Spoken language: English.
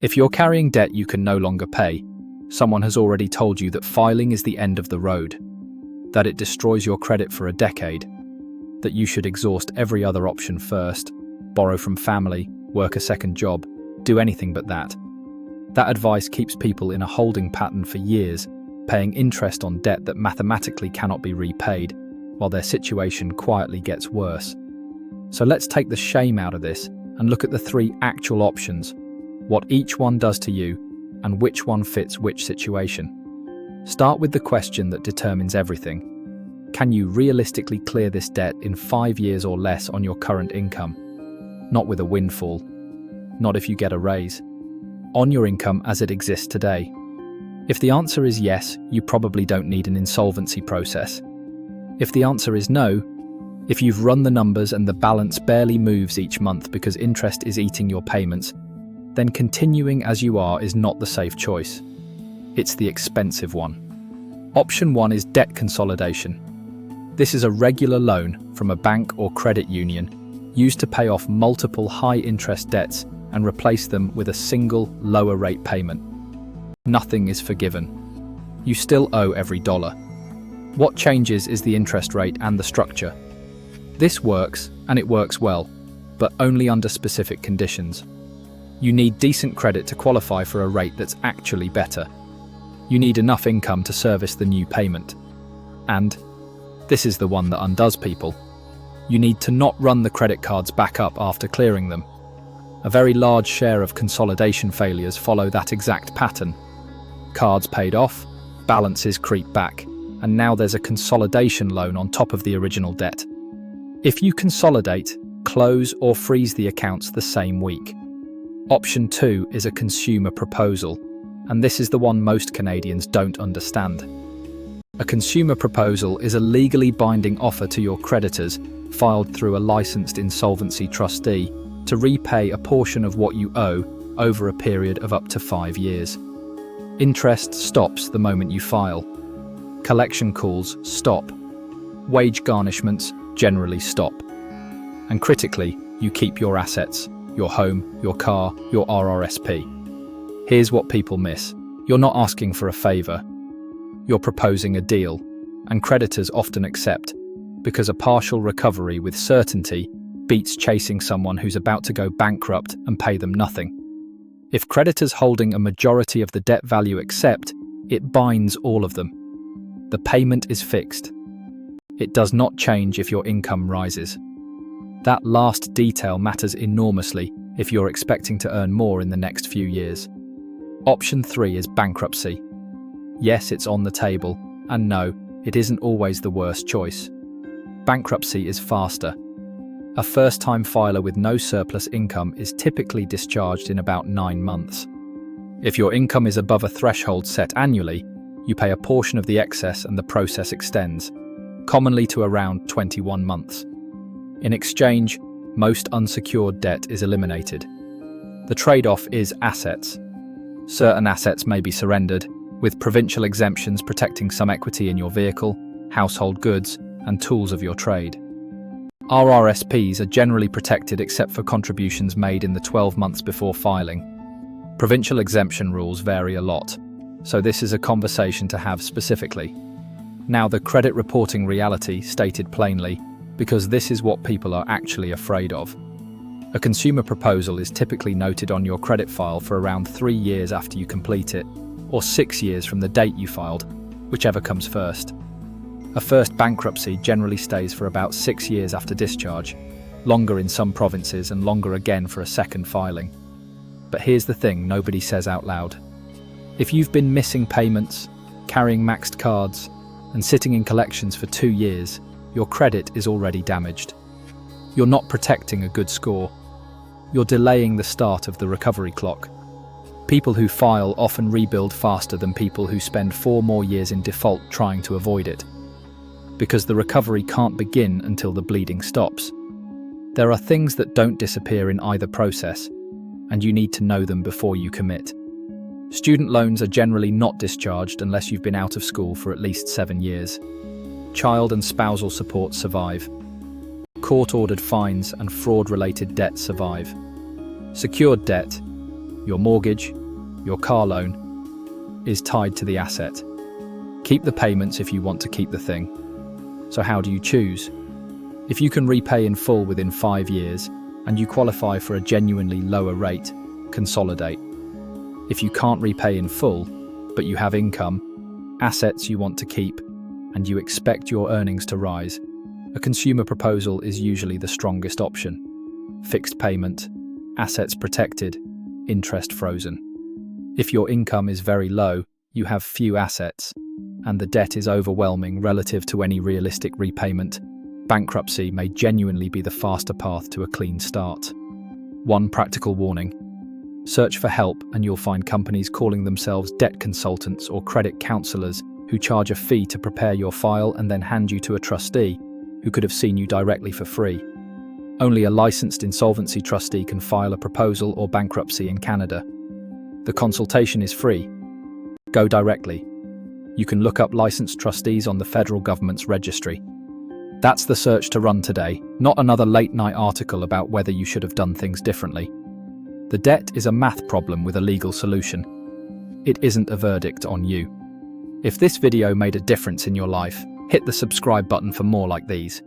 If you're carrying debt you can no longer pay, someone has already told you that filing is the end of the road, that it destroys your credit for a decade, that you should exhaust every other option first, borrow from family, work a second job, do anything but that. That advice keeps people in a holding pattern for years, paying interest on debt that mathematically cannot be repaid, while their situation quietly gets worse. So let's take the shame out of this and look at the three actual options, what each one does to you, and which one fits which situation. Start with the question that determines everything. Can you realistically clear this debt in 5 years or less on your current income? Not with a windfall. Not if you get a raise. On your income as it exists today. If the answer is yes, you probably don't need an insolvency process. If the answer is no, if you've run the numbers and the balance barely moves each month because interest is eating your payments, then continuing as you are is not the safe choice. It's the expensive one. Option 1 is debt consolidation. This is a regular loan from a bank or credit union used to pay off multiple high-interest debts and replace them with a single, lower-rate payment. Nothing is forgiven. You still owe every dollar. What changes is the interest rate and the structure. This works, and it works well, but only under specific conditions. You need decent credit to qualify for a rate that's actually better. You need enough income to service the new payment. And this is the one that undoes people. You need to not run the credit cards back up after clearing them. A very large share of consolidation failures follow that exact pattern. Cards paid off, balances creep back, and now there's a consolidation loan on top of the original debt. If you consolidate, close or freeze the accounts the same week. Option 2 is a consumer proposal, and this is the one most Canadians don't understand. A consumer proposal is a legally binding offer to your creditors, filed through a licensed insolvency trustee, to repay a portion of what you owe over a period of up to 5 years. Interest stops the moment you file. Collection calls stop. Wage garnishments generally stop. And critically, you keep your assets, your home, your car, your RRSP. Here's what people miss. You're not asking for a favor. You're proposing a deal, and creditors often accept, because a partial recovery with certainty beats chasing someone who's about to go bankrupt and pay them nothing. If creditors holding a majority of the debt value accept, it binds all of them. The payment is fixed. It does not change if your income rises. That last detail matters enormously if you're expecting to earn more in the next few years. Option 3 is bankruptcy. Yes, it's on the table, and no, it isn't always the worst choice. Bankruptcy is faster. A first-time filer with no surplus income is typically discharged in about 9 months. If your income is above a threshold set annually, you pay a portion of the excess and the process extends, commonly to around 21 months. In exchange, most unsecured debt is eliminated. The trade-off is assets. Certain assets may be surrendered, with provincial exemptions protecting some equity in your vehicle, household goods, and tools of your trade. RRSPs are generally protected except for contributions made in the 12 months before filing. Provincial exemption rules vary a lot, so this is a conversation to have specifically. Now, the credit reporting reality stated plainly, because this is what people are actually afraid of. A consumer proposal is typically noted on your credit file for around 3 years after you complete it, or 6 years from the date you filed, whichever comes first. A first bankruptcy generally stays for about 6 years after discharge, longer in some provinces and longer again for a second filing. But here's the thing nobody says out loud. If you've been missing payments, carrying maxed cards, and sitting in collections for 2 years, your credit is already damaged. You're not protecting a good score. You're delaying the start of the recovery clock. People who file often rebuild faster than people who spend 4 more years in default trying to avoid it. Because the recovery can't begin until the bleeding stops. There are things that don't disappear in either process, and you need to know them before you commit. Student loans are generally not discharged unless you've been out of school for at least 7 years. Child and spousal support survive. Court-ordered fines and fraud-related debt survive. Secured debt, your mortgage, your car loan, is tied to the asset. Keep the payments if you want to keep the thing. So how do you choose? If you can repay in full within 5 years and you qualify for a genuinely lower rate, consolidate. If you can't repay in full, but you have income, assets you want to keep, and you expect your earnings to rise, a consumer proposal is usually the strongest option. Fixed payment, assets protected, interest frozen. If your income is very low, you have few assets, and the debt is overwhelming relative to any realistic repayment, bankruptcy may genuinely be the faster path to a clean start. One practical warning: search for help and you'll find companies calling themselves debt consultants or credit counselors who charge a fee to prepare your file and then hand you to a trustee who could have seen you directly for free. Only a licensed insolvency trustee can file a proposal or bankruptcy in Canada. The consultation is free. Go directly. You can look up licensed trustees on the federal government's registry. That's the search to run today, not another late-night article about whether you should have done things differently. The debt is a math problem with a legal solution. It isn't a verdict on you. If this video made a difference in your life, hit the subscribe button for more like these.